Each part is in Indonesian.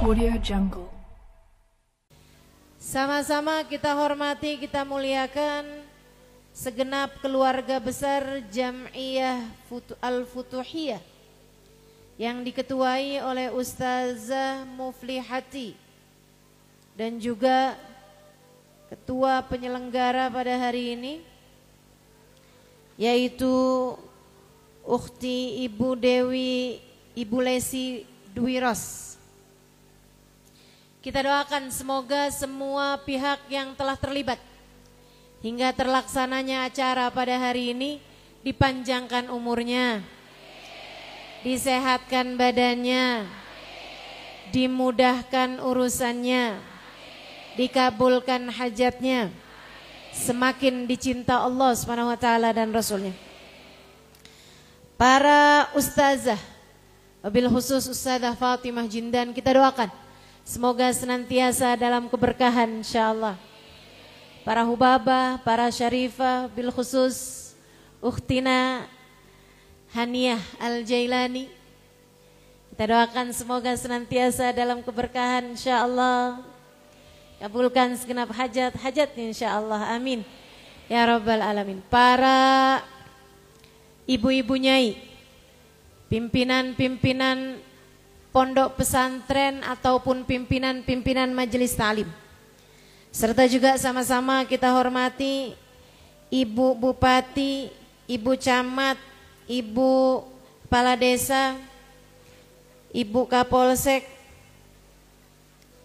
Audio Jungle. Sama-sama kita hormati, kita muliakan segenap keluarga besar Jam'iyah Al-Futuhiyah yang diketuai oleh Ustazah Muflihati dan juga ketua penyelenggara pada hari ini yaitu Ukhti Ibu Dewi Ibu Lesi Dwi Ros. Kita doakan semoga semua pihak yang telah terlibat hingga terlaksananya acara pada hari ini dipanjangkan umurnya, disehatkan badannya, dimudahkan urusannya, dikabulkan hajatnya, semakin dicinta Allah SWT dan Rasulnya. Para ustazah, wabil khusus Ustazah Fatimah Jindan, kita doakan semoga senantiasa dalam keberkahan insyaallah. Para hubabah, para syarifah, bil khusus Ukhtina Haniah Al-Jailani, kita doakan semoga senantiasa dalam keberkahan insyaallah. Kabulkan segenap hajat-hajatnya insyaallah, amin ya rabbal alamin. Para ibu-ibu nyai, pimpinan-pimpinan pondok pesantren ataupun pimpinan-pimpinan majelis ta'lim, serta juga sama-sama kita hormati Ibu Bupati, Ibu Camat, Ibu Kepala Desa, Ibu Kapolsek,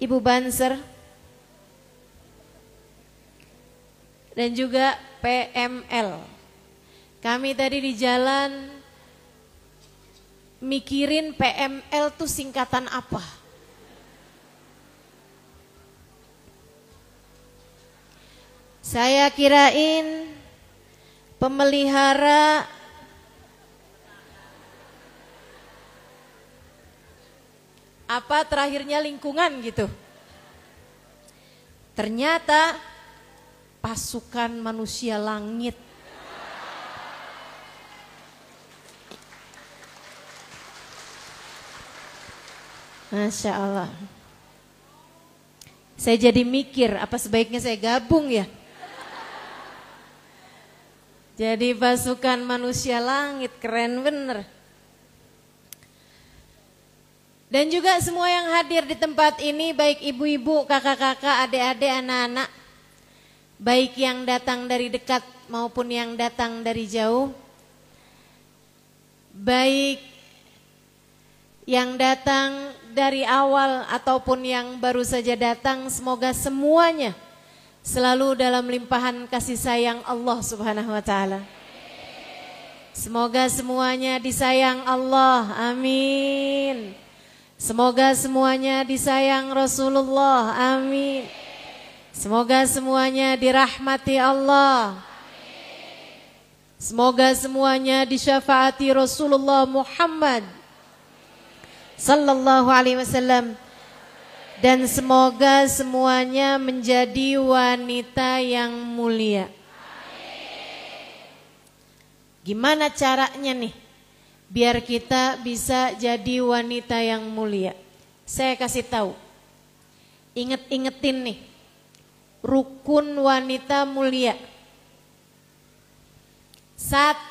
Ibu Banser, dan juga PML. Kami tadi di jalan mikirin PML tuh singkatan apa? Saya kirain pemelihara apa terakhirnya lingkungan gitu. Ternyata pasukan manusia langit. Masya Allah. Saya jadi mikir, apa sebaiknya saya gabung ya? Jadi pasukan manusia langit, keren bener. Dan juga semua yang hadir di tempat ini, baik ibu-ibu, kakak-kakak, adik-adik, anak-anak, baik yang datang dari dekat maupun yang datang dari jauh, baik yang datang dari awal ataupun yang baru saja datang, semoga semuanya selalu dalam limpahan kasih sayang Allah Subhanahu wa taala. Semoga semuanya disayang Allah, amin. Semoga semuanya disayang Rasulullah, amin. Semoga semuanya dirahmati Allah. Semoga semuanya disyafaati Rasulullah Muhammad sallallahu alaihi wasallam, dan semoga semuanya menjadi wanita yang mulia. Gimana caranya nih biar kita bisa jadi wanita yang mulia? Saya kasih tahu. Inget-ingetin nih rukun wanita mulia. 1,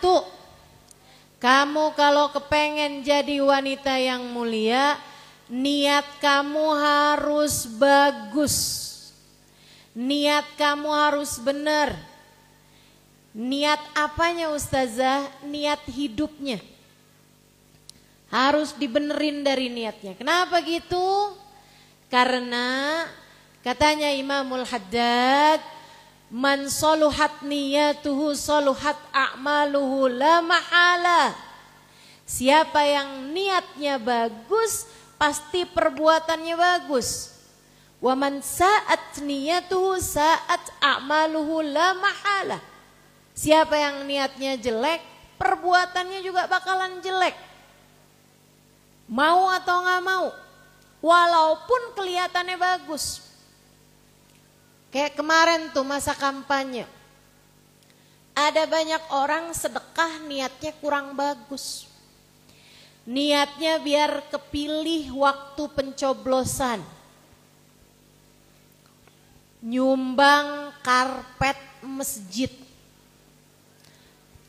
kamu kalau kepengen jadi wanita yang mulia, niat kamu harus bagus. Niat kamu harus benar. Niat apanya ustazah? Niat hidupnya. Harus dibenerin dari niatnya. Kenapa gitu? Karena katanya Imamul Haddad, man soluhat niyatuhu soluhat a'maluhu la mahala. Siapa yang niatnya bagus, pasti perbuatannya bagus. Wa man sa'at niyatuhu sa'at a'maluhu la mahala. Siapa yang niatnya jelek, perbuatannya juga bakalan jelek. Mau atau gak mau, walaupun kelihatannya bagus. Kayak kemarin tuh masa kampanye, ada banyak orang sedekah niatnya kurang bagus. Niatnya biar kepilih waktu pencoblosan. Nyumbang karpet masjid.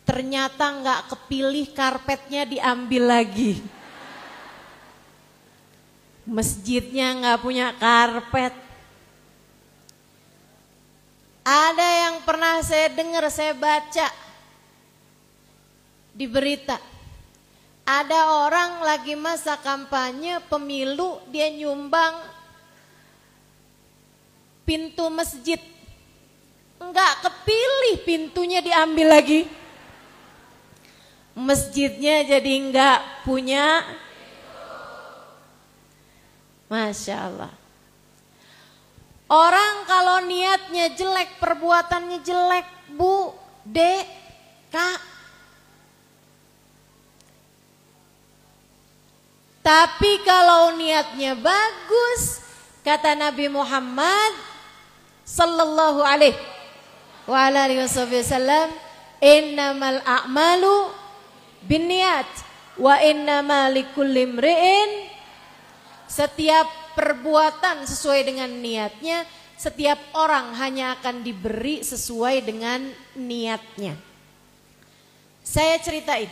Ternyata nggak kepilih, karpetnya diambil lagi. Masjidnya nggak punya karpet. Ada yang pernah saya dengar, saya baca di berita. Ada orang lagi masa kampanye pemilu, dia nyumbang pintu masjid. Enggak kepilih, pintunya diambil lagi. Masjidnya jadi enggak punya. Masya Allah. Orang kalau niatnya jelek, perbuatannya jelek, Bu, Dek, Kak. Tapi kalau niatnya bagus, kata Nabi Muhammad sallallahu alaihi wasallam, innamal a'malu binniyat wa innamal likulli imri'in. Setiap perbuatan sesuai dengan niatnya, setiap orang hanya akan diberi sesuai dengan niatnya. Saya ceritain,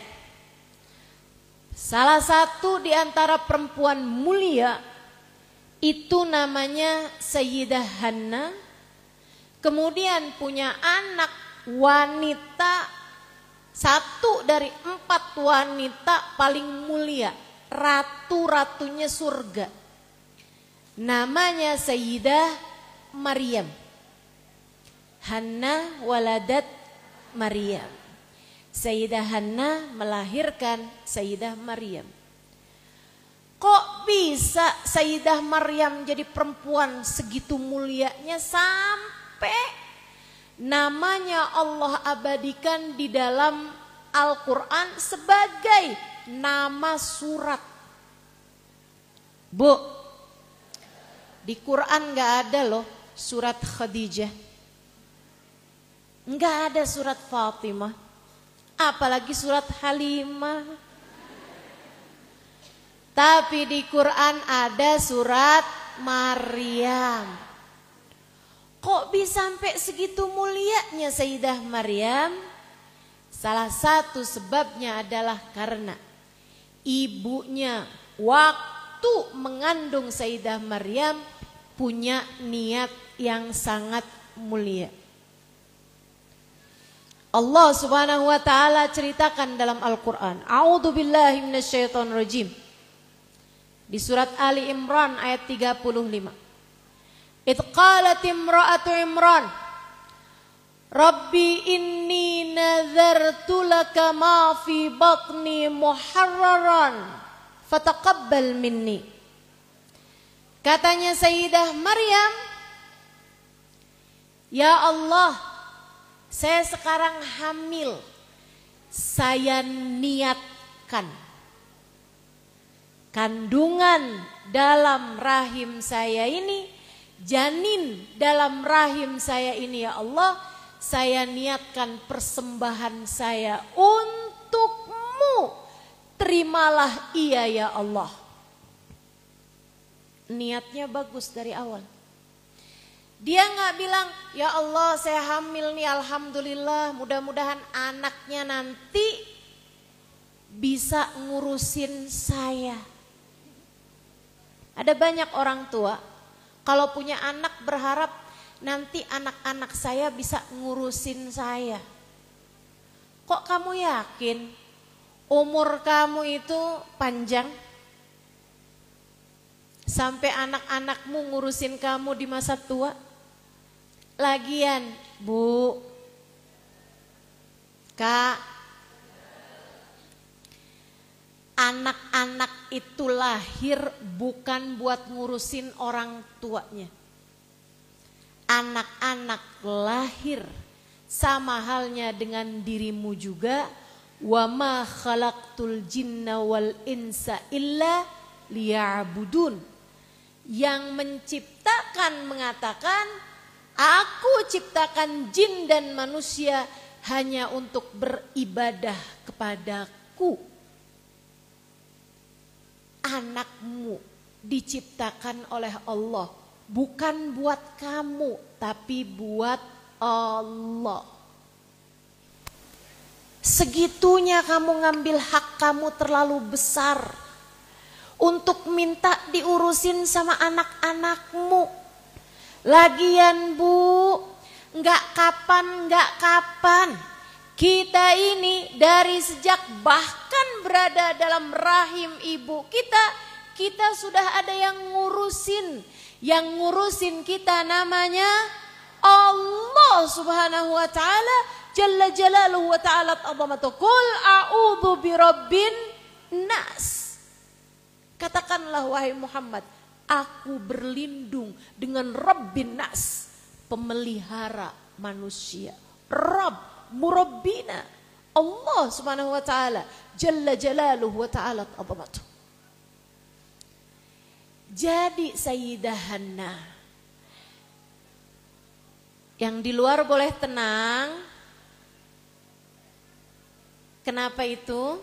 salah satu di antara perempuan mulia itu namanya Sayyidah Hanna, kemudian punya anak wanita, satu dari 4 wanita paling mulia, ratu-ratunya surga. Namanya Sayyidah Maryam. Hanna waladat Maryam. Sayyidah Hanna melahirkan Sayyidah Maryam. Kok bisa Sayyidah Maryam jadi perempuan segitu mulianya sampai namanya Allah abadikan di dalam Al-Quran sebagai nama surat. Bu, di Quran gak ada loh surat Khadijah, gak ada surat Fatimah, apalagi surat Halimah. Tapi di Quran ada surat Maryam. Kok bisa sampai segitu mulianya Sayyidah Maryam? Salah satu sebabnya adalah karena ibunya waktu mengandung Sayyidah Maryam punya niat yang sangat mulia. Allah Subhanahu wa taala ceritakan dalam Al-Qur'an, A'udzubillahi minasyaitonirrajim. Di surat Ali Imran ayat 35. Idz qalat imra'atu Imran, Rabbi inni nazartu laka ma fi batni muharraran fataqabbal minni. Katanya Sayyidah Maryam, ya Allah, saya sekarang hamil. Saya niatkan kandungan dalam rahim saya ini, janin dalam rahim saya ini, ya Allah, saya niatkan persembahan saya untukmu. Terimalah ia ya Allah. Niatnya bagus dari awal. Dia gak bilang, ya Allah saya hamil nih, alhamdulillah, mudah-mudahan anaknya nanti bisa ngurusin saya. Ada banyak orang tua kalau punya anak berharap nanti anak-anak saya bisa ngurusin saya. Kok kamu yakin umur kamu itu panjang? Sampai anak-anakmu ngurusin kamu di masa tua? Lagian, Bu, Kak, anak-anak itu lahir bukan buat ngurusin orang tuanya. Anak-anak lahir sama halnya dengan dirimu juga. Wa ma khalaqtul jinna wal insa illa liya'budun. Yang menciptakan mengatakan, aku ciptakan jin dan manusia hanya untuk beribadah kepadaku. Anakmu diciptakan oleh Allah, bukan buat kamu, tapi buat Allah. Segitunya kamu ngambil hak kamu terlalu besar untuk minta diurusin sama anak-anakmu. Lagian Bu, nggak kapan kita ini dari sejak bahkan berada dalam rahim ibu kita sudah ada yang ngurusin. Yang ngurusin kita namanya Allah Subhanahu wa taala, Jalla Jalaluhu wa ta'ala azamatuh. Qul a'udzu birabbin nas. Katakanlah wahai Muhammad, aku berlindung dengan Rabbin nas, pemelihara manusia. Rabb, Murabbina, Allah Subhanahu wa taala, Jalla Jalaluhu wa ta'ala azamatuh. Jadi Sayyidah Hanna, yang di luar boleh tenang. Kenapa itu?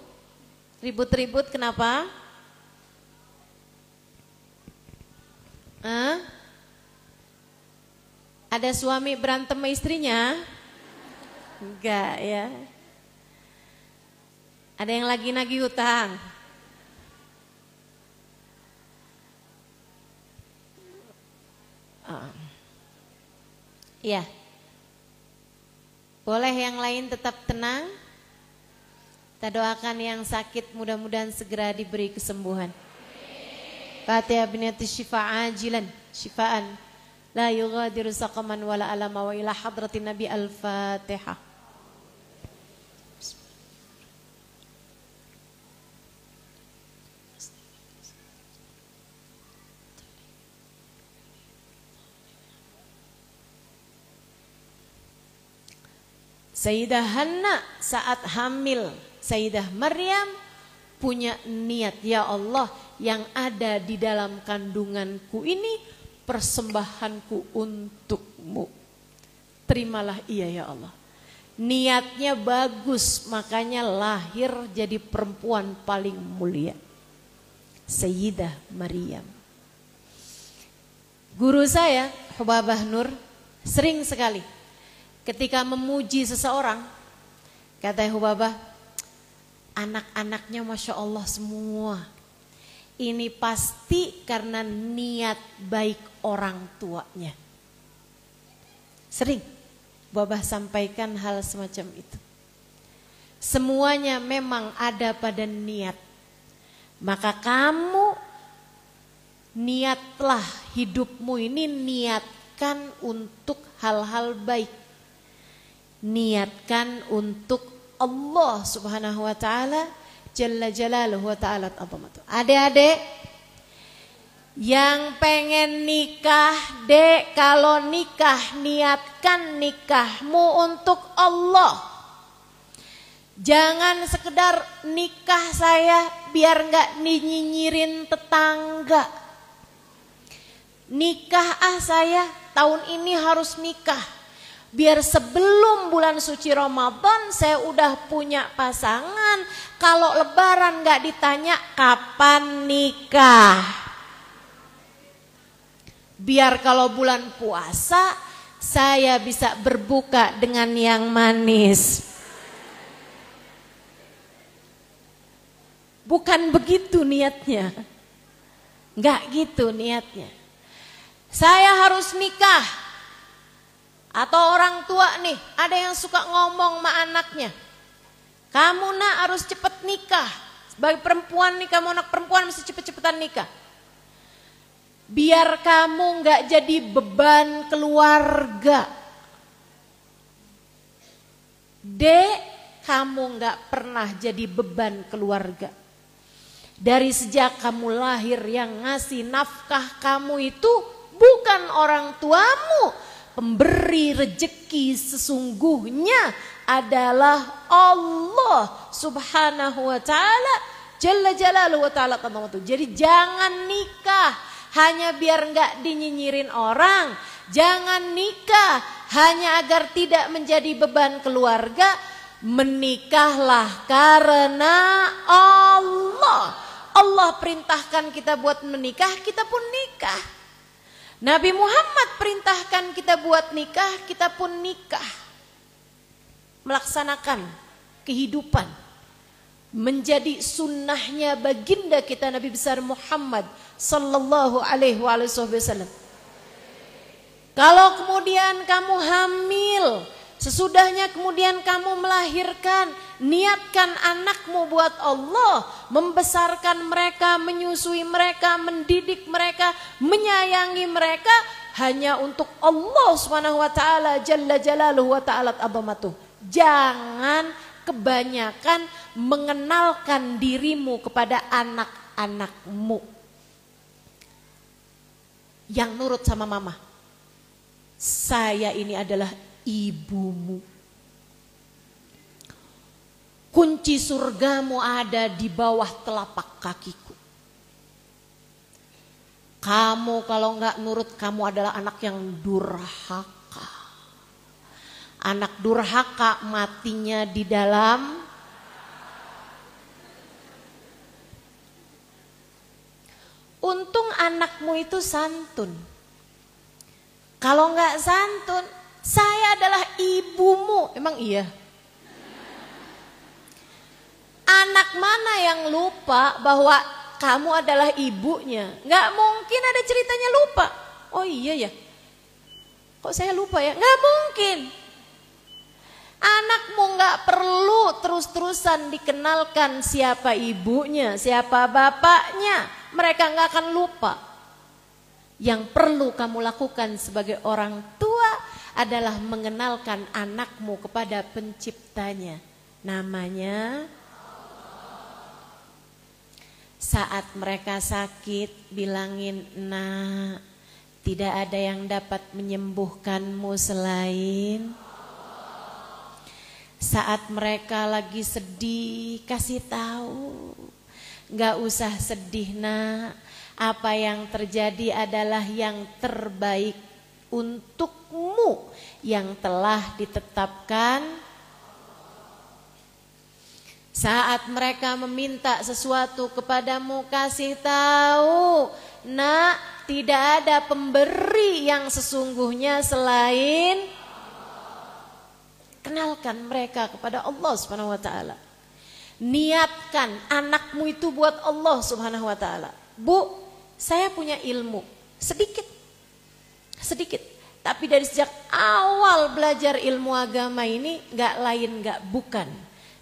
Ribut-ribut kenapa? Ada suami berantem sama istrinya? Enggak ya. Ada yang lagi nagih hutang? Ya. Boleh yang lain tetap tenang. Kita doakan yang sakit mudah-mudahan segera diberi kesembuhan. Fatihah binati syifa ajilan, syifaan la yughadiru saqaman wala alama wa ila hadratin Nabi al-Fatihah. Sayyidah Hanna saat hamil Sayyidah Maryam punya niat, ya Allah, yang ada di dalam kandunganku ini persembahanku untukmu. Terimalah ia ya Allah. Niatnya bagus, makanya lahir jadi perempuan paling mulia, Sayyidah Maryam. Guru saya Hubabah Nur sering sekali ketika memuji seseorang, kata Hubabah, anak-anaknya Masya Allah semua. Ini pasti karena niat baik orang tuanya. Sering Hubabah sampaikan hal semacam itu. Semuanya memang ada pada niat. Maka kamu niatlah hidupmu ini, niatkan untuk hal-hal baik. Niatkan untuk Allah Subhanahu wa taala, Jalla Jalaluhu wa ta'ala azamatuh. Adik-adik yang pengen nikah, dek, kalau nikah niatkan nikahmu untuk Allah. Jangan sekedar nikah saya biar enggak nyinyirin tetangga. Nikah saya tahun ini harus nikah. Biar sebelum bulan suci Ramadan saya udah punya pasangan. Kalau lebaran gak ditanya kapan nikah. Biar kalau bulan puasa saya bisa berbuka dengan yang manis. Bukan begitu niatnya. Gak gitu niatnya. Saya harus nikah. Atau orang tua nih, ada yang suka ngomong sama anaknya, kamu nak harus cepet nikah. Sebagai perempuan nih, kamu anak perempuan mesti cepet-cepetan nikah. Biar kamu gak jadi beban keluarga. Dek, kamu gak pernah jadi beban keluarga. Dari sejak kamu lahir yang ngasih nafkah kamu itu bukan orang tuamu. Pemberi rejeki sesungguhnya adalah Allah Subhanahu wa ta'ala, Jalla Jalaluhu wa ta'ala. Jadi jangan nikah hanya biar enggak dinyinyirin orang. Jangan nikah hanya agar tidak menjadi beban keluarga. Menikahlah karena Allah. Allah perintahkan kita buat menikah, kita pun nikah. Nabi Muhammad perintahkan kita buat nikah, kita pun nikah. Melaksanakan kehidupan menjadi sunnahnya baginda kita Nabi besar Muhammad sallallahu alaihi wasallam. Kalau kemudian kamu hamil, sesudahnya kemudian kamu melahirkan, niatkan anakmu buat Allah, membesarkan mereka, menyusui mereka, mendidik mereka, menyayangi mereka hanya untuk Allah Subhanahu wa taala jalla jalaluhu wa ta'ala azamatuh. Jangan kebanyakan mengenalkan dirimu kepada anak-anakmu yang nurut sama mama. Saya ini adalah ibumu. Kunci surgamu ada di bawah telapak kakiku. Kamu kalau nggak nurut, kamu adalah anak yang durhaka. Anak durhaka matinya di dalam untung anakmu itu santun. Kalau nggak santun, saya adalah ibumu. Emang iya? Anak mana yang lupa bahwa kamu adalah ibunya? Nggak mungkin ada ceritanya lupa. Oh iya ya, kok saya lupa ya? Nggak mungkin. Anakmu nggak perlu terus-terusan dikenalkan siapa ibunya, siapa bapaknya. Mereka nggak akan lupa. Yang perlu kamu lakukan sebagai orang tua adalah mengenalkan anakmu kepada penciptanya. Namanya saat mereka sakit, bilangin, "Nak, tidak ada yang dapat menyembuhkanmu selain." Saat mereka lagi sedih, kasih tahu, "Gak usah sedih, Nak. Apa yang terjadi adalah yang terbaik untukmu yang telah ditetapkan." Saat mereka meminta sesuatu kepadamu, kasih tahu, "Nak, tidak ada pemberi yang sesungguhnya selain." Kenalkan mereka kepada Allah Subhanahu wa taala. Niatkan anakmu itu buat Allah Subhanahu wa taala. "Bu, saya punya ilmu sedikit, tapi dari sejak awal belajar ilmu agama ini gak lain gak bukan,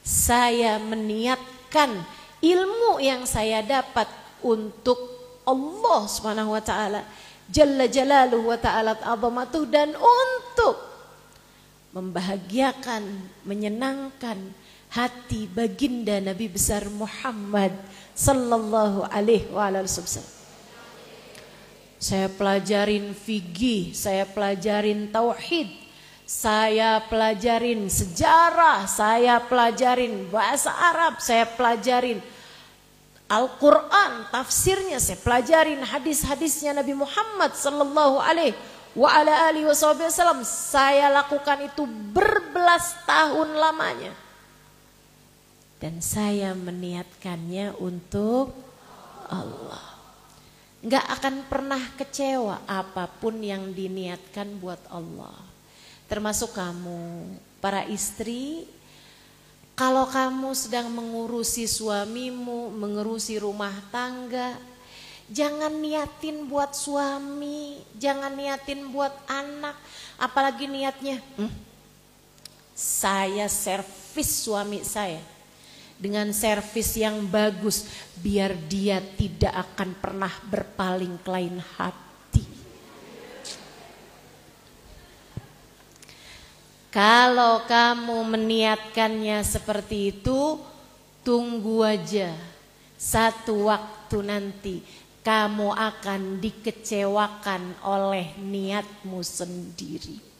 saya meniatkan ilmu yang saya dapat untuk Allah Subhanahu wa taala jalla jalaluhu wa ta'ala azamatuh, dan untuk membahagiakan, menyenangkan hati baginda Nabi besar Muhammad sallallahu alaihi wasallam. Saya pelajarin fikih, saya pelajarin tauhid, saya pelajarin sejarah, saya pelajarin bahasa Arab, saya pelajarin Al-Quran, tafsirnya, saya pelajarin hadis-hadisnya Nabi Muhammad sallallahu alaihi wasallam. Saya lakukan itu berbelas tahun lamanya. Dan saya meniatkannya untuk Allah. Gak akan pernah kecewa apapun yang diniatkan buat Allah. Termasuk kamu, para istri. Kalau kamu sedang mengurusi suamimu, mengurusi rumah tangga, jangan niatin buat suami, jangan niatin buat anak. Apalagi niatnya, saya servis suami saya dengan servis yang bagus, biar dia tidak akan pernah berpaling ke lain hati. Kalau kamu meniatkannya seperti itu, tunggu aja, satu waktu nanti kamu akan dikecewakan oleh niatmu sendiri.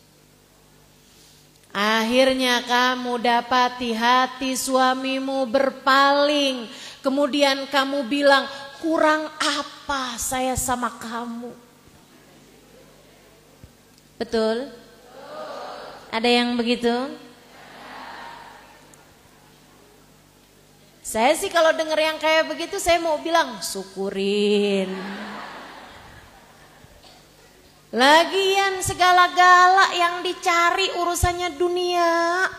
Akhirnya kamu dapati hati suamimu berpaling. Kemudian kamu bilang, "Kurang apa saya sama kamu?" Betul? Ada yang begitu? Saya sih kalau denger yang kayak begitu saya mau bilang syukurin. Lagian segala-gala yang dicari urusannya dunia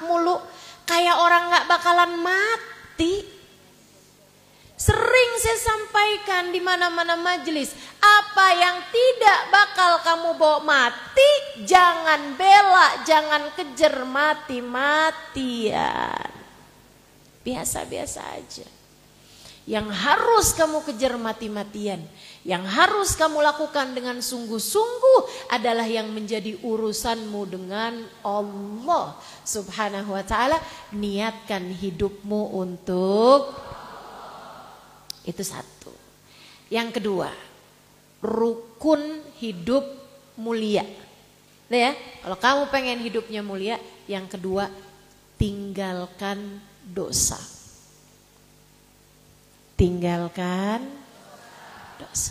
mulu, kayak orang gak bakalan mati. Sering saya sampaikan di mana-mana majelis, apa yang tidak bakal kamu bawa mati, jangan bela, jangan kejar mati-matian. Biasa-biasa aja. Yang harus kamu kejar mati-matian, yang harus kamu lakukan dengan sungguh-sungguh adalah yang menjadi urusanmu dengan Allah Subhanahu wa ta'ala. Niatkan hidupmu untuk itu satu. Yang kedua, rukun hidup mulia. Nah ya, kalau kamu pengen hidupnya mulia, yang kedua, tinggalkan dosa. Tinggalkan dosa.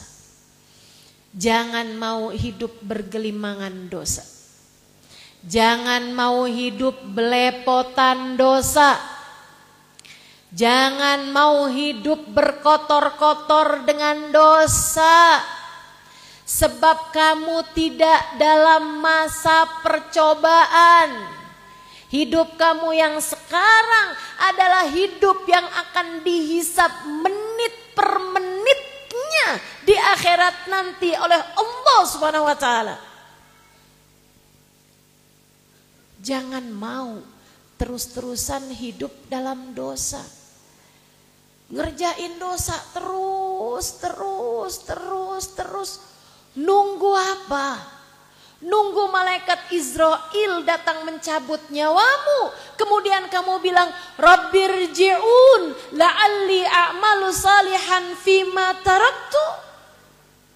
Jangan mau hidup bergelimangan dosa. Jangan mau hidup belepotan dosa. Jangan mau hidup berkotor-kotor dengan dosa. Sebab kamu tidak dalam masa percobaan. Hidup kamu yang sekarang adalah hidup yang akan dihisap menit per menitnya di akhirat nanti oleh Allah Subhanahu wa ta'ala. Jangan mau terus-terusan hidup dalam dosa. Ngerjain dosa terus. Nunggu apa? Nunggu malaikat Israel datang mencabut nyawamu. Kemudian kamu bilang, Rabbirji'un la'alli a'malu salihan fima taraktu.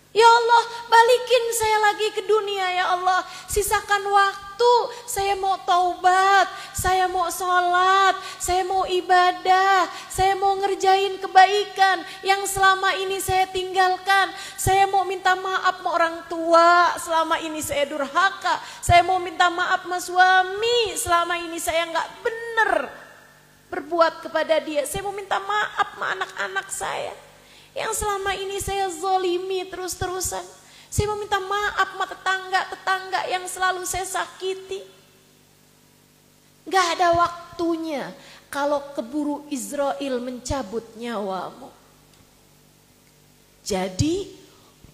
Ya Allah, balikin saya lagi ke dunia ya Allah. Sisakan waktu, saya mau taubat, saya mau sholat, saya mau ibadah, saya mau ngerjain kebaikan yang selama ini saya tinggalkan. Saya mau minta maaf sama orang tua, selama ini saya durhaka. Saya mau minta maaf sama suami, selama ini saya gak benar berbuat kepada dia. Saya mau minta maaf sama anak-anak saya yang selama ini saya zolimi terus-terusan. Saya mau minta maaf sama tetangga-tetangga yang selalu saya sakiti. Gak ada waktunya kalau keburu Israel mencabut nyawamu. Jadi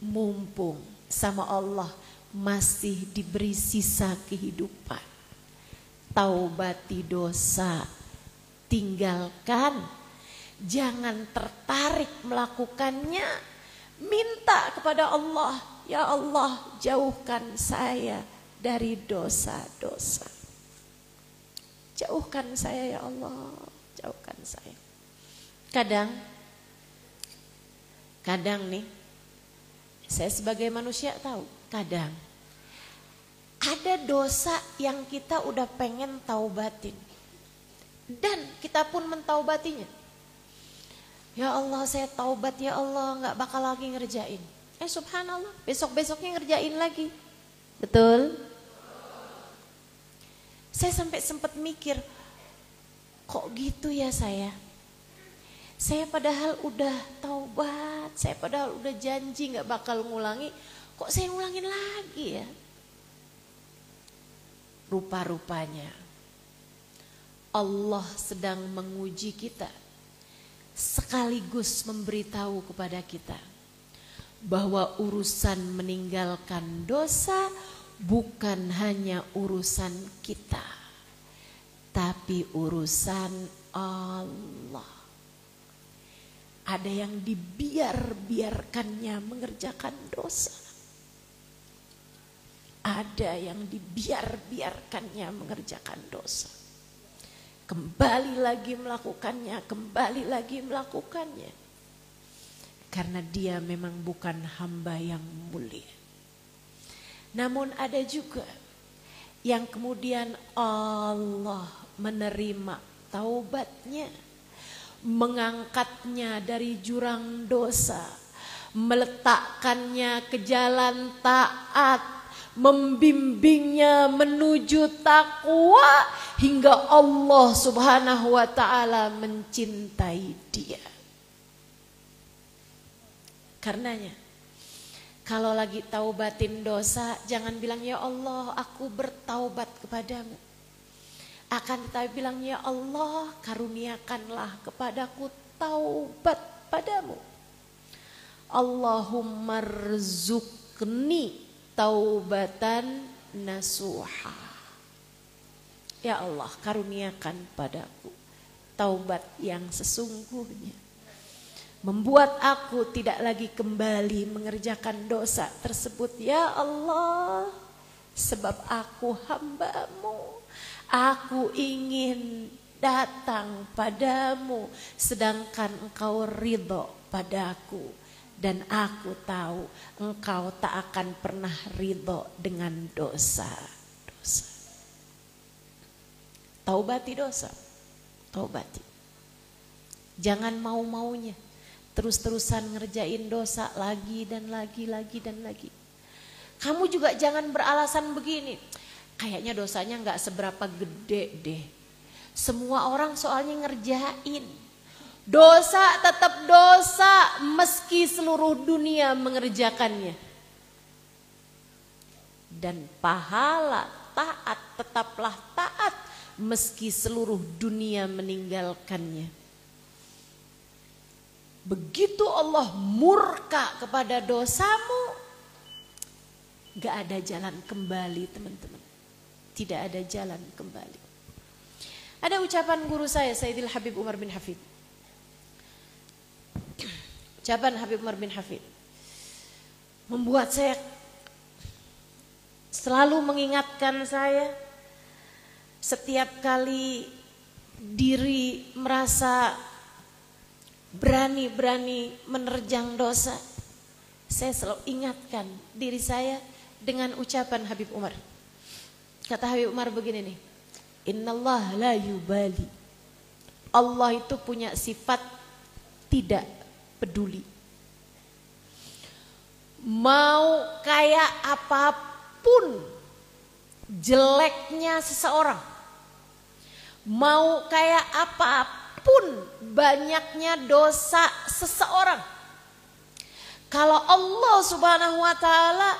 mumpung sama Allah masih diberi sisa kehidupan, taubati dosa, tinggalkan. Jangan tertarik melakukannya. Minta kepada Allah, ya Allah, jauhkan saya dari dosa-dosa. Jauhkan saya ya Allah, jauhkan saya. Kadang nih, saya sebagai manusia tahu, kadang ada dosa yang kita udah pengen taubatin dan kita pun mentaubatinya. Ya Allah, saya taubat ya Allah, gak bakal lagi ngerjain. Subhanallah, besok-besoknya ngerjain lagi. Betul? Saya sampai sempat mikir, kok gitu ya saya? Saya padahal udah taubat, saya padahal udah janji gak bakal ngulangi, kok saya ngulangin lagi ya? Rupa-rupanya Allah sedang menguji kita, sekaligus memberitahu kepada kita bahwa urusan meninggalkan dosa bukan hanya urusan kita, tapi urusan Allah. Ada yang dibiarkannya mengerjakan dosa. Ada yang dibiarkannya mengerjakan dosa. Kembali lagi melakukannya, karena dia memang bukan hamba yang mulia. Namun ada juga yang kemudian Allah menerima taubatnya, mengangkatnya dari jurang dosa, meletakkannya ke jalan taat, membimbingnya menuju takwa hingga Allah Subhanahu wa taala mencintai dia. Karenanya kalau lagi taubatin dosa, jangan bilang ya Allah aku bertaubat kepadamu. Akan tetapi bilang ya Allah karuniakanlah kepadaku taubat padamu. Allahumma rzuqni taubatan nasuha. Ya Allah karuniakan padaku taubat yang sesungguhnya, membuat aku tidak lagi kembali mengerjakan dosa tersebut. Ya Allah, sebab aku hamba-Mu, aku ingin datang padamu sedangkan Engkau ridho padaku. Dan aku tahu Engkau tak akan pernah ridho dengan dosa-dosa. Taubati dosa, taubati. Jangan mau-maunya terus-terusan ngerjain dosa lagi dan lagi dan lagi. Kamu juga jangan beralasan begini, kayaknya dosanya gak seberapa gede deh. Semua orang soalnya ngerjain. Dosa tetap dosa meski seluruh dunia mengerjakannya. Dan pahala taat tetaplah taat meski seluruh dunia meninggalkannya. Begitu Allah murka kepada dosamu, gak ada jalan kembali teman-teman. Tidak ada jalan kembali. Ada ucapan guru saya, Sayyidil Habib Umar bin Hafid. Ucapan Habib Umar bin Hafid membuat saya selalu mengingatkan saya setiap kali diri merasa berani-berani menerjang dosa. Saya selalu ingatkan diri saya dengan ucapan Habib Umar. Kata Habib Umar begini nih, Innallaha la yubali. Allah itu punya sifat tidak peduli. Mau kayak apapun jeleknya seseorang, mau kayak apapun banyaknya dosa seseorang, kalau Allah Subhanahu wa taala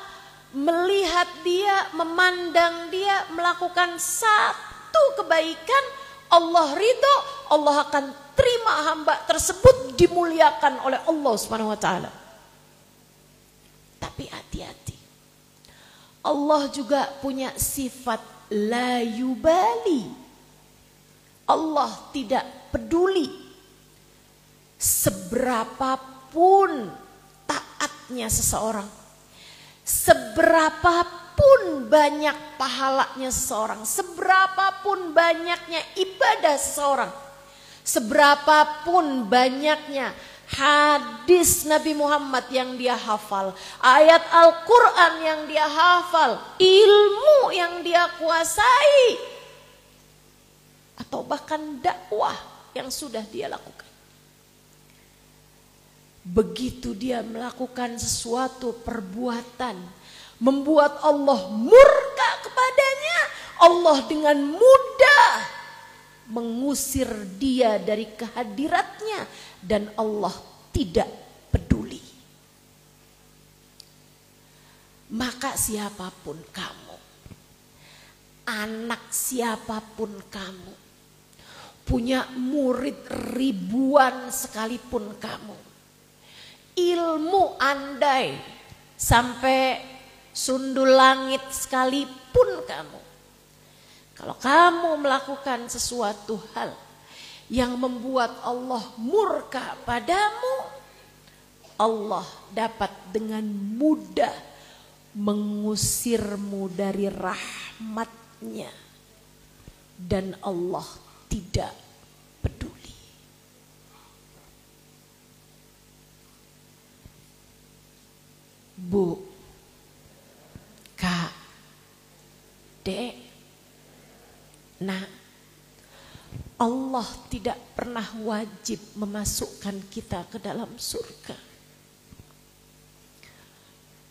melihat dia, memandang dia melakukan satu kebaikan, Allah ridho, Allah akan terima hamba tersebut dimuliakan oleh Allah Subhanahu wa taala. Tapi hati-hati. Allah juga punya sifat la yubali. Allah tidak peduli seberapapun taatnya seseorang, seberapapun banyak pahalanya seseorang, seberapapun banyaknya ibadah seseorang, seberapapun banyaknya hadis Nabi Muhammad yang dia hafal, ayat Al-Quran yang dia hafal, ilmu yang dia kuasai, atau bahkan dakwah yang sudah dia lakukan. Begitu dia melakukan sesuatu perbuatan membuat Allah murka kepadanya, Allah dengan mudah mengusir dia dari kehadiratnya dan Allah tidak peduli. Maka siapapun kamu, anak siapapun kamu, punya murid ribuan sekalipun kamu, ilmu andai sampai sundul langit sekalipun kamu, kalau kamu melakukan sesuatu hal yang membuat Allah murka padamu, Allah dapat dengan mudah mengusirmu dari rahmatnya dan Allah tidak peduli. Bu, Kak, Dek, Nah, Allah tidak pernah wajib memasukkan kita ke dalam surga.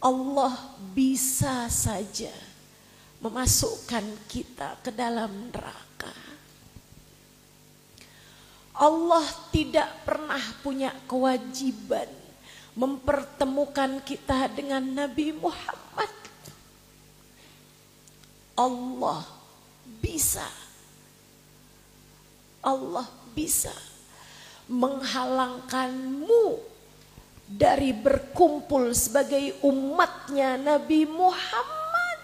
Allah bisa saja memasukkan kita ke dalam neraka. Allah tidak pernah punya kewajiban mempertemukan kita dengan Nabi Muhammad. Allah bisa menghalangkanmu dari berkumpul sebagai umatnya Nabi Muhammad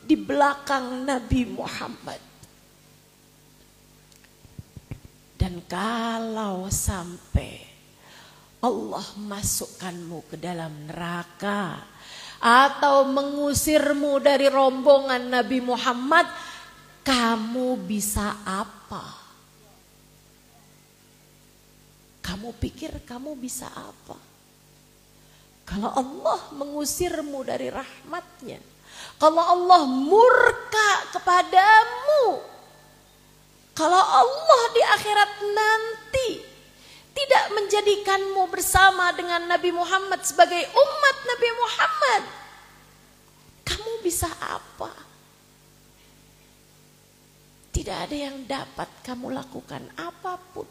di belakang Nabi Muhammad. Dan kalau sampai Allah masukkanmu ke dalam neraka atau mengusirmu dari rombongan Nabi Muhammad, kamu bisa apa? Kamu pikir kamu bisa apa? Kalau Allah mengusirmu dari rahmatnya, kalau Allah murka kepadamu, kalau Allah di akhirat nanti tidak menjadikanmu bersama dengan Nabi Muhammad sebagai umat Nabi Muhammad, kamu bisa apa? Tidak ada yang dapat kamu lakukan apapun.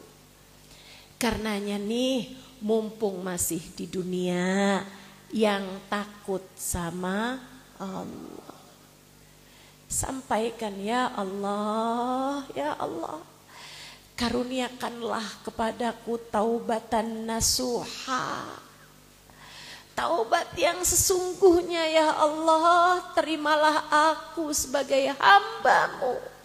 Karenanya nih, mumpung masih di dunia, yang takut sama Allah, sampaikan, ya Allah, ya Allah, karuniakanlah kepadaku taubatan nasuha, taubat yang sesungguhnya, ya Allah. Terimalah aku sebagai hamba-Mu.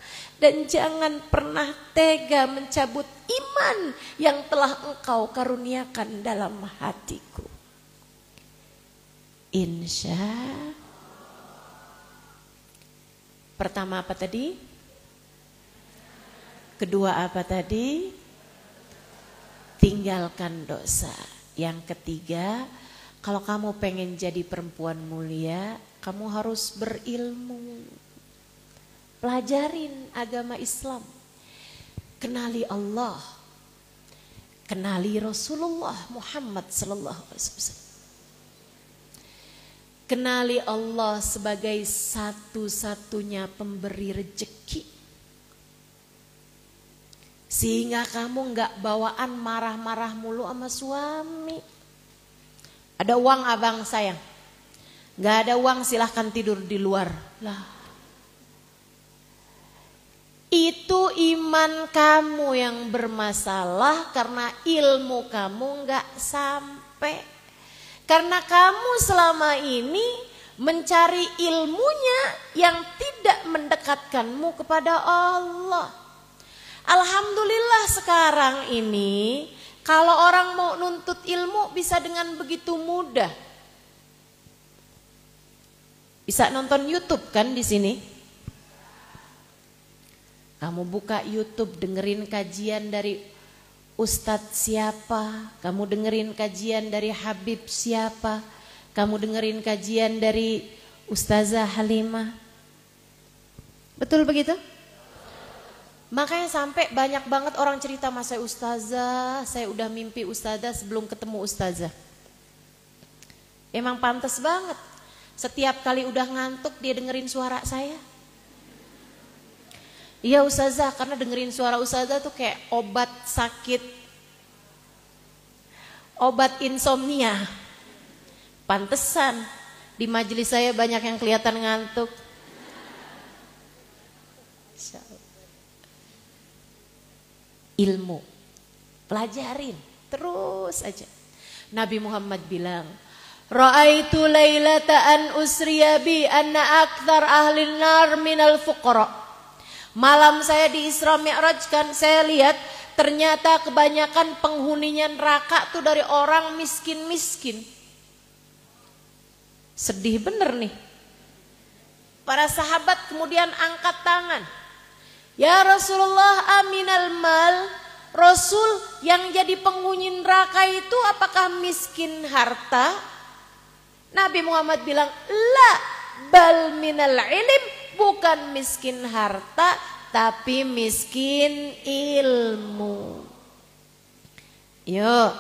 Dan jangan pernah tega mencabut iman yang telah Engkau karuniakan dalam hatiku. Insya. Pertama apa tadi? Kedua apa tadi? Tinggalkan dosa. Yang ketiga, kalau kamu pengen jadi perempuan mulia, kamu harus berilmu. Pelajarin agama Islam. Kenali Allah. Kenali Rasulullah Muhammad sallallahu alaihi wasallam. Kenali Allah sebagai satu-satunya pemberi rezeki. Sehingga kamu enggak bawaan marah-marah mulu sama suami. Ada uang abang sayang. Enggak ada uang silahkan tidur di luar. Lah. Itu iman kamu yang bermasalah karena ilmu kamu enggak sampai. Karena kamu selama ini mencari ilmunya yang tidak mendekatkanmu kepada Allah. Alhamdulillah sekarang ini kalau orang mau nuntut ilmu bisa dengan begitu mudah. Bisa nonton YouTube kan di sini? Kamu buka YouTube, dengerin kajian dari Ustadz siapa, kamu dengerin kajian dari Habib siapa, kamu dengerin kajian dari Ustazah Halimah. Betul begitu? Makanya sampai banyak banget orang cerita, mas saya Ustazah, saya udah mimpi Ustazah sebelum ketemu Ustazah. Emang pantas banget, setiap kali udah ngantuk dia dengerin suara saya. Iya Ustazah, karena dengerin suara Ustazah tuh kayak obat sakit, obat insomnia. Pantesan di majelis saya banyak yang kelihatan ngantuk. Ilmu, pelajarin terus aja. Nabi Muhammad bilang, Ra'aitu lailata an usriya bi anna akthar ahlin nar minal fuqara. Malam saya di Isra Mi'rajkan, saya lihat ternyata kebanyakan penghuninya neraka tuh dari orang miskin-miskin. Sedih bener nih. Para sahabat kemudian angkat tangan. Ya Rasulullah, aminal mal. Rasul, yang jadi penghuni neraka itu apakah miskin harta? Nabi Muhammad bilang, la bal minal ilim. Bukan miskin harta, tapi miskin ilmu. Yuk,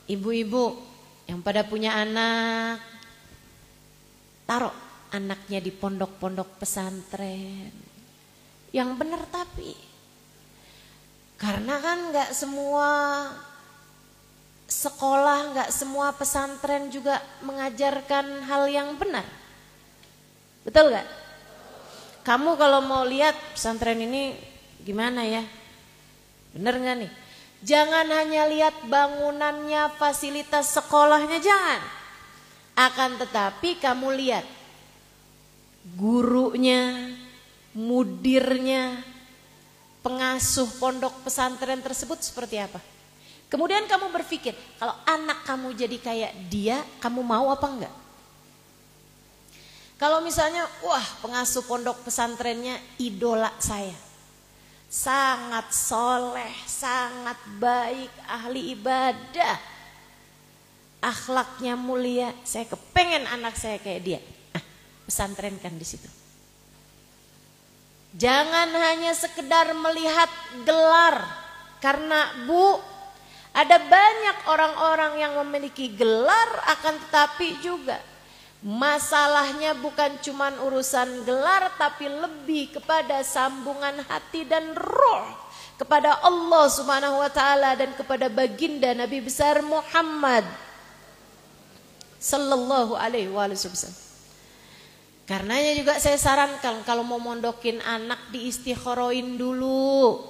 ibu-ibu yang pada punya anak, taruh anaknya di pondok-pondok pesantren. Yang benar tapi. Karena kan gak semua sekolah, gak semua pesantren juga mengajarkan hal yang benar. Betul gak? Kamu kalau mau lihat pesantren ini gimana ya? Bener gak nih? Jangan hanya lihat bangunannya, fasilitas sekolahnya, jangan. Akan tetapi kamu lihat gurunya, mudirnya, pengasuh pondok pesantren tersebut seperti apa. Kemudian kamu berpikir, kalau anak kamu jadi kayak dia, kamu mau apa enggak? Kalau misalnya, wah pengasuh pondok pesantrennya idola saya. Sangat soleh, sangat baik, ahli ibadah. Akhlaknya mulia, saya kepengen anak saya kayak dia. Pesantrenkan di situ. Jangan hanya sekedar melihat gelar. Karena ada banyak orang-orang yang memiliki gelar akan tetapi juga masalahnya bukan cuma urusan gelar tapi lebih kepada sambungan hati dan roh kepada Allah Subhanahu wa taala dan kepada baginda Nabi besar Muhammad sallallahu alaihi wasallam. Karenanya juga saya sarankan kalau mau mondokin anak diistikharoin dulu.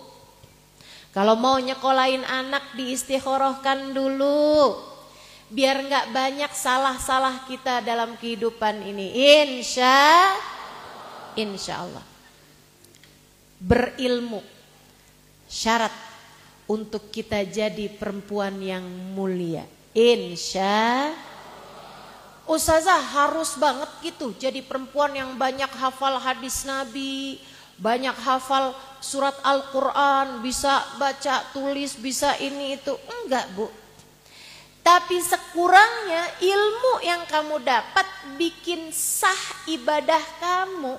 Kalau mau nyekolahin anak diistikharahkan dulu. Biar nggak banyak salah-salah kita dalam kehidupan ini. Insya Allah. Berilmu. Syarat untuk kita jadi perempuan yang mulia. Ustazah harus banget gitu. Jadi perempuan yang banyak hafal hadis Nabi. Banyak hafal surat Al-Quran. Bisa baca, tulis, bisa ini itu. Enggak Bu. Tapi sekurangnya ilmu yang kamu dapat bikin sah ibadah kamu.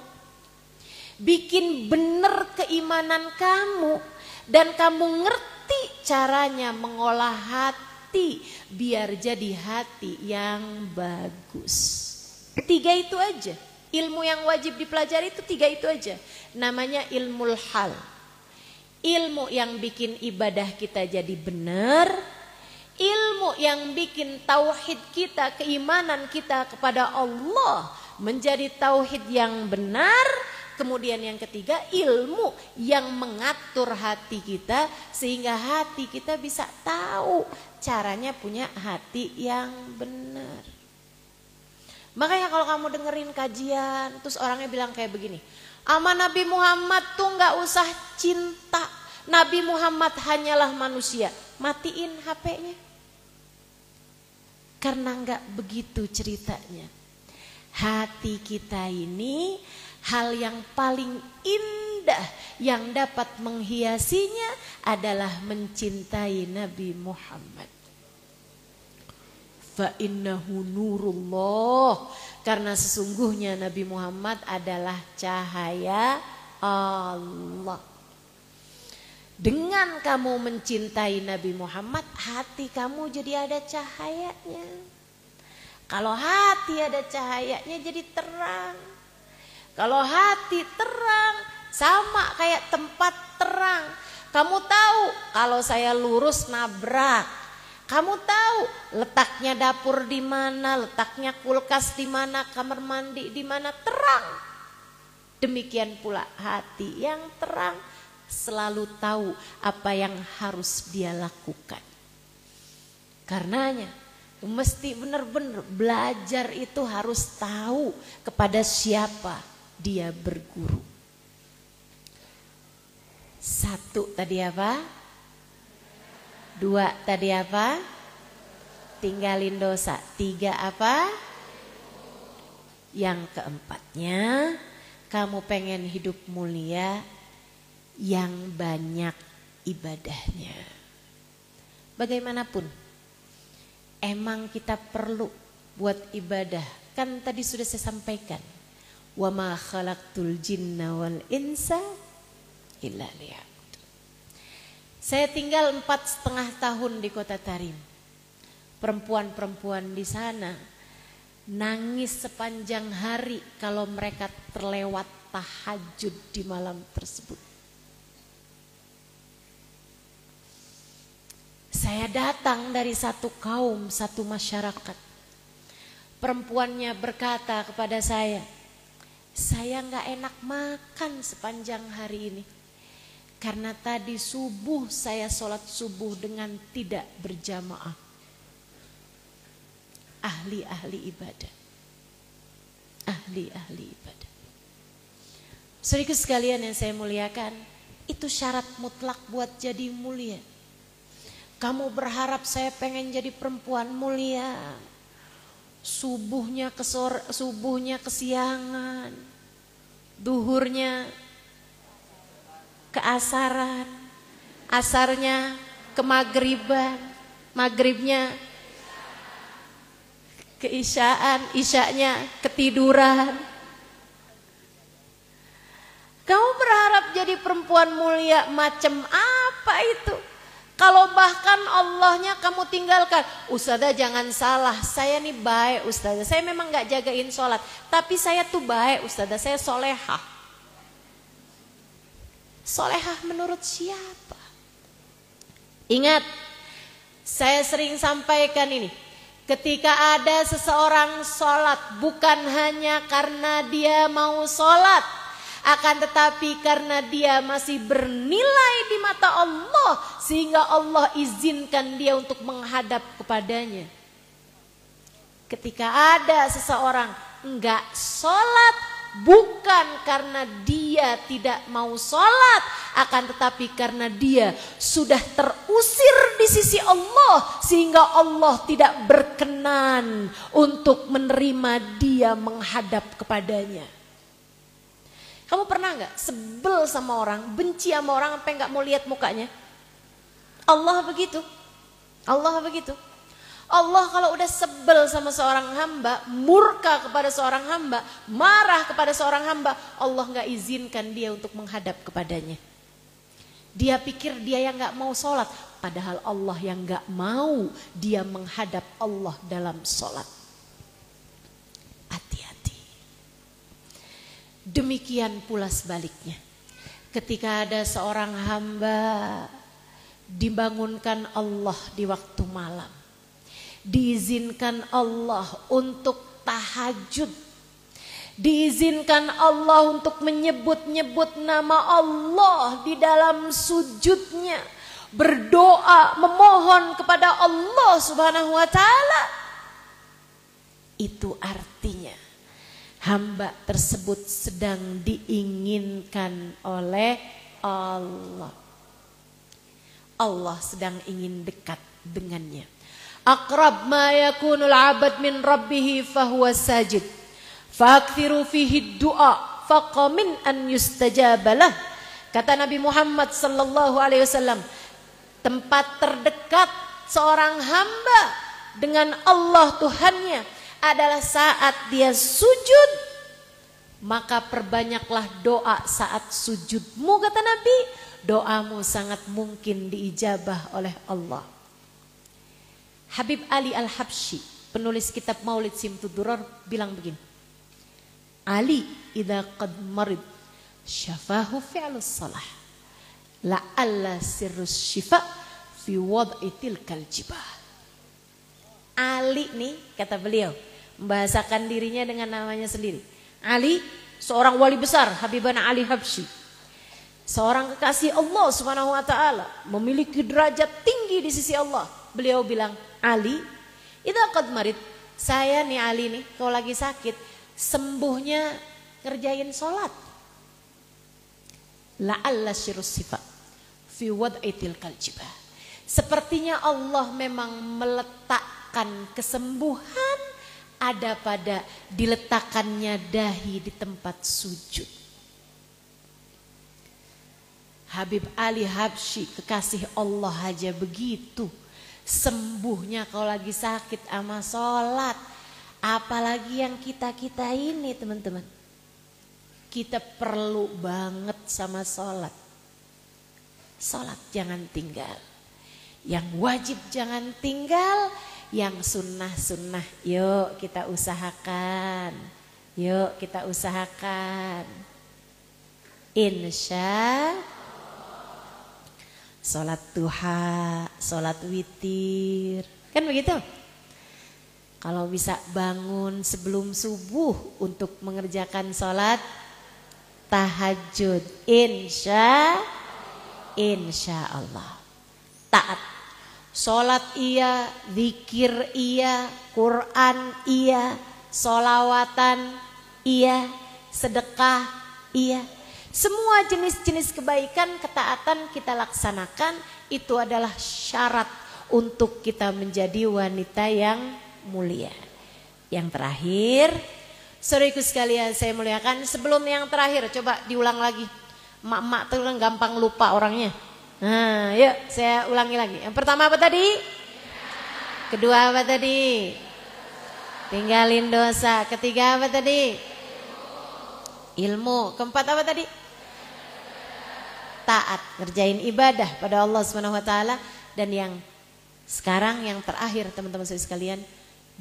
Bikin benar keimanan kamu. Dan kamu ngerti caranya mengolah hati. Biar jadi hati yang bagus. 3 itu aja. Ilmu yang wajib dipelajari itu 3 itu aja. Namanya ilmul hal. Ilmu yang bikin ibadah kita jadi benar. Ilmu yang bikin tauhid kita, keimanan kita kepada Allah menjadi tauhid yang benar. Kemudian yang ketiga, ilmu yang mengatur hati kita sehingga hati kita bisa tahu caranya punya hati yang benar. Makanya kalau kamu dengerin kajian terus orangnya bilang kayak begini, sama Nabi Muhammad tuh gak usah cinta, Nabi Muhammad hanyalah manusia. Matiin HP-nya. Karena enggak begitu ceritanya. Hati kita ini hal yang paling indah yang dapat menghiasinya adalah mencintai Nabi Muhammad. Fa innahu nurullah. Karena sesungguhnya Nabi Muhammad adalah cahaya Allah. Dengan kamu mencintai Nabi Muhammad, hati kamu jadi ada cahayanya. Kalau hati ada cahayanya jadi terang. Kalau hati terang, sama kayak tempat terang. Kamu tahu kalau saya lurus nabrak. Kamu tahu letaknya dapur di mana, letaknya kulkas di mana, kamar mandi di mana, terang. Demikian pula hati yang terang selalu tahu apa yang harus dia lakukan. Karenanya mesti benar-benar belajar itu harus tahu kepada siapa dia berguru. 1 tadi apa? 2 tadi apa? Tinggalin dosa. 3 apa? Yang keempatnya, kamu pengen hidup mulia yang banyak ibadahnya. Bagaimanapun, emang kita perlu buat ibadah. Kan tadi sudah saya sampaikan, wa ma khalaqtul jinna wal insa illa liya'budun. Saya tinggal 4,5 tahun di Kota Tarim. Perempuan-perempuan di sana nangis sepanjang hari kalau mereka terlewat tahajud di malam tersebut. Saya datang dari satu kaum, satu masyarakat. Perempuannya berkata kepada saya nggak enak makan sepanjang hari ini. Karena tadi subuh saya sholat subuh dengan tidak berjamaah. Ahli-ahli ibadah. Ahli-ahli ibadah. Saudaraku sekalian yang saya muliakan, itu syarat mutlak buat jadi mulia. Kamu berharap saya pengen jadi perempuan mulia. Subuhnya kesiangan. Duhurnya keasaran. Asarnya ke maghriban. Maghribnya keisyaan. Isyanya ketiduran. Kamu berharap jadi perempuan mulia macam apa itu? Kalau bahkan Allahnya kamu tinggalkan. Ustazah jangan salah, saya nih baik ustazah. Saya memang gak jagain sholat, tapi saya tuh baik ustazah, saya solehah. Solehah menurut siapa? Ingat, saya sering sampaikan ini. Ketika ada seseorang sholat, bukan hanya karena dia mau sholat, akan tetapi karena dia masih bernilai di mata Allah, sehingga Allah izinkan dia untuk menghadap kepadanya. Ketika ada seseorang enggak sholat, bukan karena dia tidak mau sholat, akan tetapi karena dia sudah terusir di sisi Allah, sehingga Allah tidak berkenan untuk menerima dia menghadap kepadanya. Kamu pernah gak sebel sama orang, benci sama orang sampai gak mau lihat mukanya? Allah begitu. Allah begitu. Allah kalau udah sebel sama seorang hamba, murka kepada seorang hamba, marah kepada seorang hamba, Allah gak izinkan dia untuk menghadap kepadanya. Dia pikir dia yang gak mau sholat, padahal Allah yang gak mau dia menghadap Allah dalam sholat. Demikian pula sebaliknya. Ketika ada seorang hamba dibangunkan Allah di waktu malam, diizinkan Allah untuk tahajud, diizinkan Allah untuk menyebut-nyebut nama Allah di dalam sujudnya, berdoa, memohon kepada Allah Subhanahu wa ta'ala. Itu artinya hamba tersebut sedang diinginkan oleh Allah. Allah sedang ingin dekat dengannya. Aqrab ma yakunul abad min rabbih fahuwa sajid. Fakthiru fihi du'a faqamin an yustajabalah. Kata Nabi Muhammad sallallahu alaihi wasallam, tempat terdekat seorang hamba dengan Allah Tuhannya adalah saat dia sujud, maka perbanyaklah doa saat sujudmu, kata Nabi. Doamu sangat mungkin diijabah oleh Allah. Habib Ali Al-Habsyi, penulis kitab Maulid Simtud Durar, bilang begini. Ali idza qad marid syafahu fi'lus salah la'alla sirrus syifa fi wad'i tilkal jibah. Ali nih, kata beliau, membahasakan dirinya dengan namanya sendiri. Ali, seorang wali besar, Habibana Ali Habsyi, seorang kekasih Allah Subhanahu wa ta'ala, memiliki derajat tinggi di sisi Allah. Beliau bilang, Ali, idza qad marid, saya nih Ali nih, kalau lagi sakit, sembuhnya ngerjain sholat. La'alla syirus sifa fi wad'i tilkal jibah. Sepertinya Allah memang meletakkan kesembuhan ada pada diletakkannya dahi di tempat sujud. Habib Ali Habsyi, kekasih Allah aja begitu. Sembuhnya kalau lagi sakit sama sholat. Apalagi yang kita-kita ini teman-teman. Kita perlu banget sama sholat. Sholat jangan tinggal. Yang wajib jangan tinggal, Yang sunnah-sunnah yuk kita usahakan. Yuk kita usahakan. Insya sholat duha, sholat witir. Kan begitu? Kalau bisa bangun sebelum subuh untuk mengerjakan sholat tahajud. Insya Allah. Taat. Sholat iya, zikir iya, Quran iya, sholawatan iya, sedekah iya. Semua jenis-jenis kebaikan, ketaatan kita laksanakan. Itu adalah syarat untuk kita menjadi wanita yang mulia. Yang terakhir, saudaraku sekalian saya muliakan, sebelum yang terakhir coba diulang lagi. Mak-mak tuh gampang lupa orangnya. Nah, yuk saya ulangi lagi. Yang pertama apa tadi? Kedua apa tadi? Tinggalin dosa. Ketiga apa tadi? Ilmu. Keempat apa tadi? Taat, ngerjain ibadah pada Allah SWT. Dan yang sekarang yang terakhir teman-teman sekalian,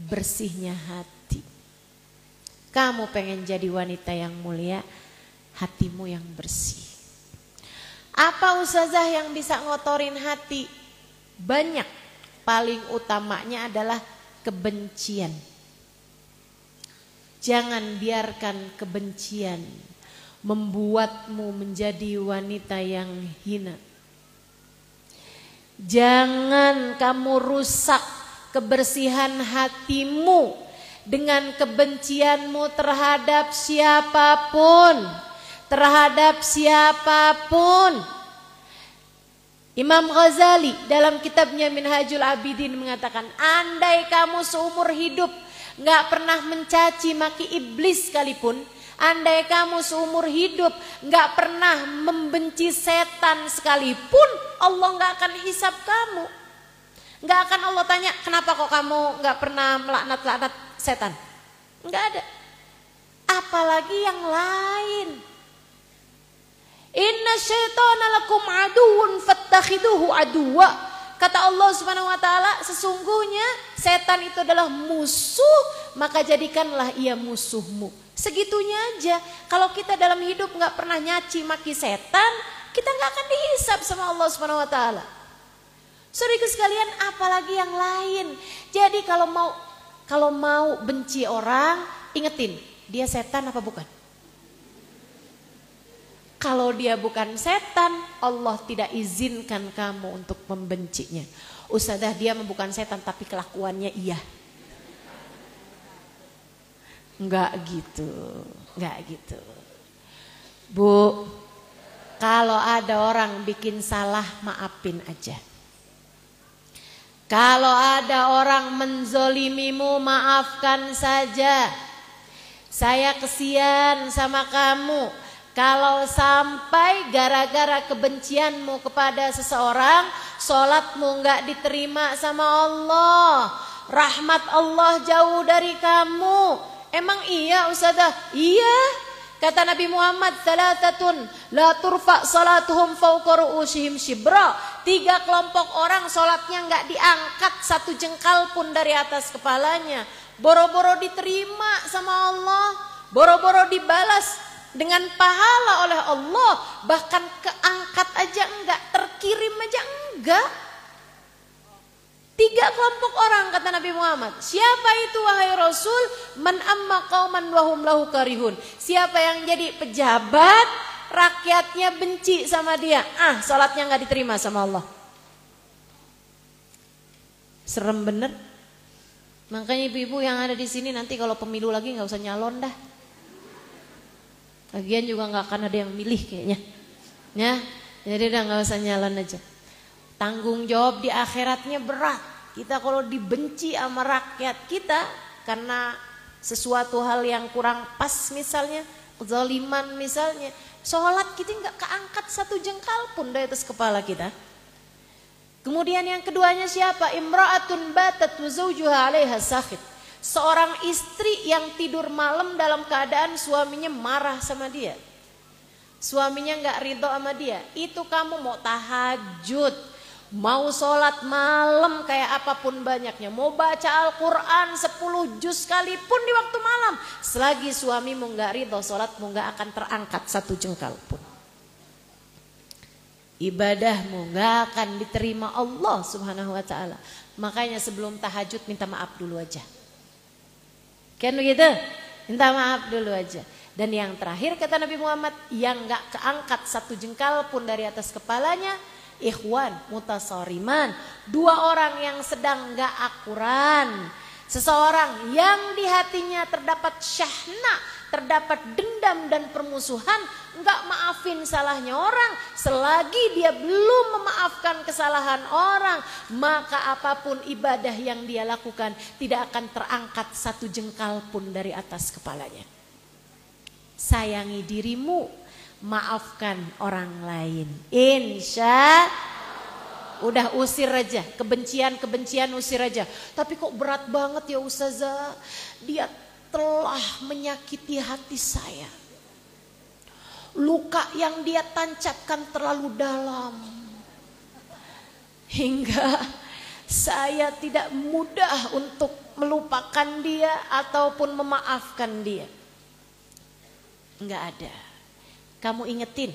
bersihnya hati. Kamu pengen jadi wanita yang mulia, hatimu yang bersih. Apa ustazah yang bisa ngotorin hati? Banyak. Paling utamanya adalah kebencian. Jangan biarkan kebencian membuatmu menjadi wanita yang hina. Jangan kamu rusak kebersihan hatimu dengan kebencianmu terhadap siapapun. Terhadap siapapun. Imam Ghazali dalam kitabnya Minhajul Abidin mengatakan, andai kamu seumur hidup gak pernah mencaci maki iblis sekalipun, andai kamu seumur hidup gak pernah membenci setan sekalipun, Allah gak akan hisab kamu. Gak akan Allah tanya, kenapa kok kamu gak pernah melaknat-laknat setan? Gak ada. Apalagi yang lain. Inna syaitana lakum aduun fattakhiduhu aduwa. Kata Allah Subhanahu wa taala, sesungguhnya setan itu adalah musuh, maka jadikanlah ia musuhmu. Segitunya aja. Kalau kita dalam hidup enggak pernah nyaci maki setan, kita enggak akan dihisab sama Allah Subhanahu wa taala. Saudaraku sekalian, apalagi yang lain. Jadi kalau mau benci orang, ingetin, dia setan apa bukan? Kalau dia bukan setan, Allah tidak izinkan kamu untuk membencinya. Ustazah, dia bukan setan tapi kelakuannya iya. Enggak gitu. Bu, kalau ada orang bikin salah, maafin aja. Kalau ada orang menzolimimu, maafkan saja. Saya kesian sama kamu. Kalau sampai gara-gara kebencianmu kepada seseorang, sholatmu enggak diterima sama Allah, rahmat Allah jauh dari kamu. Emang iya ustazah? Iya. Kata Nabi Muhammad, salatatun la turfa salatuhum fawqa ru'usihim shibra. 3 kelompok orang sholatnya enggak diangkat 1 jengkal pun dari atas kepalanya. Boro-boro diterima sama Allah, boro-boro dibalas dengan pahala oleh Allah, bahkan keangkat aja enggak, terkirim aja enggak. 3 kelompok orang kata Nabi Muhammad. Siapa itu wahai Rasul? Man amma qauman wa hum lahu karihun. Siapa yang jadi pejabat, rakyatnya benci sama dia, salatnya enggak diterima sama Allah. Serem bener. Makanya ibu-ibu yang ada di sini nanti kalau pemilu lagi enggak usah nyalon dah. Lagian juga gak akan ada yang milih kayaknya. Ya, jadi udah gak usah nyalon aja. Tanggung jawab di akhiratnya berat. Kita kalau dibenci sama rakyat kita karena sesuatu hal yang kurang pas misalnya, kezaliman misalnya, sholat kita gak keangkat 1 jengkal pun dari atas kepala kita. Kemudian yang keduanya siapa? Imra'atun batat wa zawjuha 'alaiha sakhit. Seorang istri yang tidur malam dalam keadaan suaminya marah sama dia. Suaminya gak ridho sama dia. Itu kamu mau tahajud, Mau sholat malam kayak apapun banyaknya, mau baca Al-Quran 10 juz sekalipun di waktu malam, selagi suamimu gak ridho, sholatmu gak akan terangkat 1 jengkal pun. Ibadahmu gak akan diterima Allah subhanahu wa ta'ala. Makanya sebelum tahajud minta maaf dulu aja. Kan begitu? Minta maaf dulu aja. Dan yang terakhir kata Nabi Muhammad, yang gak keangkat 1 jengkal pun dari atas kepalanya, ikhwan mutasoriman, 2 orang yang sedang gak akuran. Seseorang yang di hatinya terdapat syahna, terdapat dendam dan permusuhan, gak maafin salahnya orang. Selagi dia belum memaafkan kesalahan orang, maka apapun ibadah yang dia lakukan tidak akan terangkat 1 jengkal pun dari atas kepalanya. Sayangi dirimu, maafkan orang lain. Insya udah usir aja, kebencian usir aja. Tapi kok berat banget ya Ustazah, dia telah menyakiti hati saya. Luka yang dia tancapkan terlalu dalam, hingga saya tidak mudah untuk melupakan dia ataupun memaafkan dia. Enggak ada. Kamu ingetin,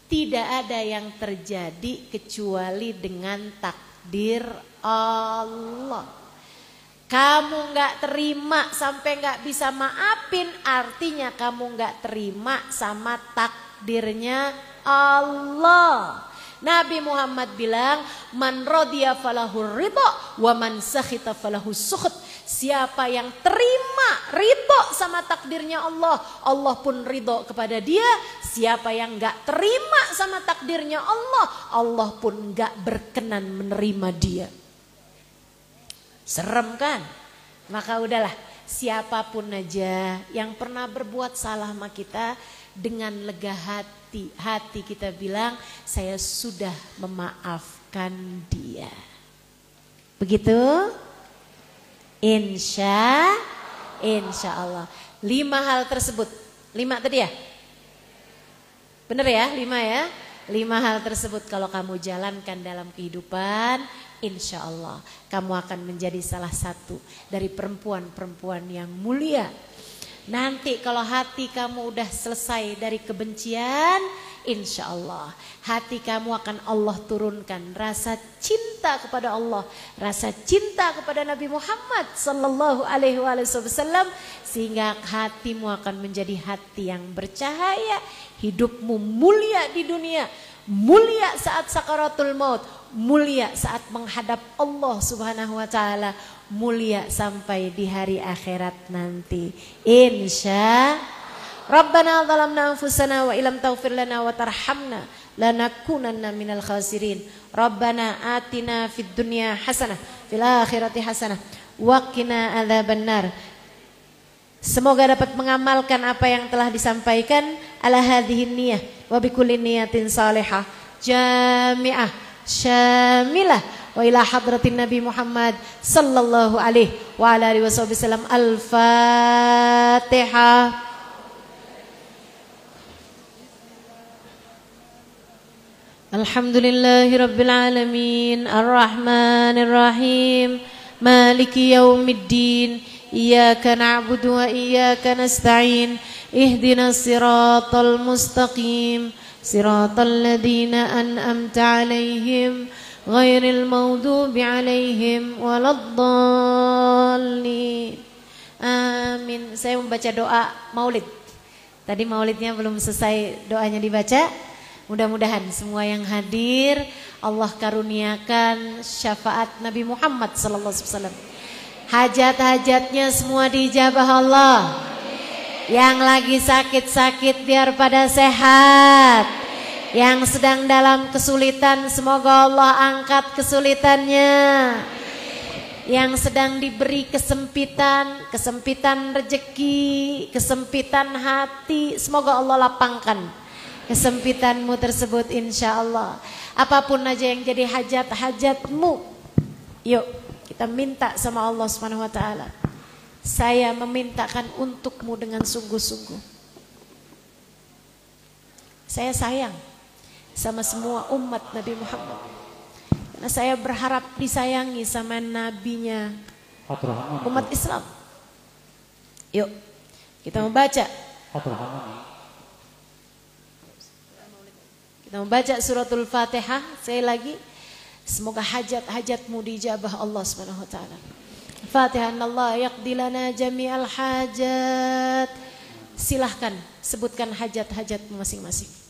tidak ada yang terjadi kecuali dengan takdir Allah. Kamu gak terima sampai gak bisa maafin, artinya kamu gak terima sama takdirnya Allah. Nabi Muhammad bilang, man radiya falahu ridho wa man sakhita falahu sukhut. Siapa yang terima ridho sama takdirnya Allah, Allah pun ridho kepada dia. Siapa yang gak terima sama takdirnya Allah, Allah pun gak berkenan menerima dia. Serem kan? Maka udahlah, siapapun aja yang pernah berbuat salah sama kita, dengan lega hati kita bilang, saya sudah memaafkan dia. Begitu? Insya Allah. 5 hal tersebut. 5 tadi ya? Bener ya? 5 ya? 5 hal tersebut kalau kamu jalankan dalam kehidupan, insya Allah kamu akan menjadi salah satu dari perempuan-perempuan yang mulia. Nanti kalau hati kamu udah selesai dari kebencian, insya Allah hati kamu akan Allah turunkan rasa cinta kepada Allah, rasa cinta kepada Nabi Muhammad sallallahu alaihi wasallam, sehingga hatimu akan menjadi hati yang bercahaya. Hidupmu mulia di dunia, mulia saat sakaratul maut, mulia saat menghadap Allah subhanahu wa ta'ala, mulia sampai di hari akhirat nanti. Insya Rabbana zalamna anfusana wa ilam taghfir lana wa tarhamna lanakunanna minal khasirin. Rabbana atina fid dunya hasanah fil akhirati hasanah wa qina adzabannar. Semoga dapat mengamalkan apa yang telah disampaikan. Ala hadhihi niyyah wa bikulli niyatin salihah jami'ah syamilah wa ila hadratin Nabi Muhammad sallallahu alaihi wa ala alihi wasallam. Al-Fatihah. Alhamdulillahi rabbil alamin, arrahmanir rahim, maliki yaumiddin, iyyaka na'budu wa iyyaka nasta'in, ihdinas siratal mustaqim, siratal ladzina an'amta 'alaihim ghairil maghdubi 'alaihim waladdallin. Amin. Saya membaca doa Maulid. Tadi Maulidnya belum selesai, doanya dibaca. Mudah-mudahan semua yang hadir Allah karuniakan syafaat Nabi Muhammad sallallahu alaihi wasallam. Hajat-hajatnya semua dijabah Allah. Yang lagi sakit-sakit biar pada sehat. Yang sedang dalam kesulitan semoga Allah angkat kesulitannya. Yang sedang diberi kesempitan rezeki, kesempitan hati, semoga Allah lapangkan kesempitanmu tersebut insya Allah. Apapun aja yang jadi hajat-hajatmu, yuk kita minta sama Allah Subhanahu wa ta'ala. Saya memintakan untukmu dengan sungguh-sungguh. Saya sayang sama semua umat Nabi Muhammad. Nah, saya berharap disayangi sama nabinya umat Islam. Yuk, kita membaca. Kita membaca suratul Fatihah. Saya lagi, semoga hajat-hajatmu dijabah Allah Subhanahu wa taala. Fatihah. Allah yaqdi lana jami'al hajat. Silahkan sebutkan hajat-hajatmu masing-masing.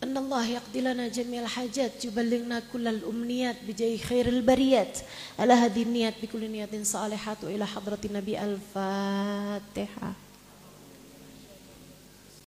أن الله يقضي لنا جميع الحاجات يبلغنا كل الأمنيات بجاه خير البريات على هذه النيات بكل نية صالحة إلى حضرة النبي. الفاتحة.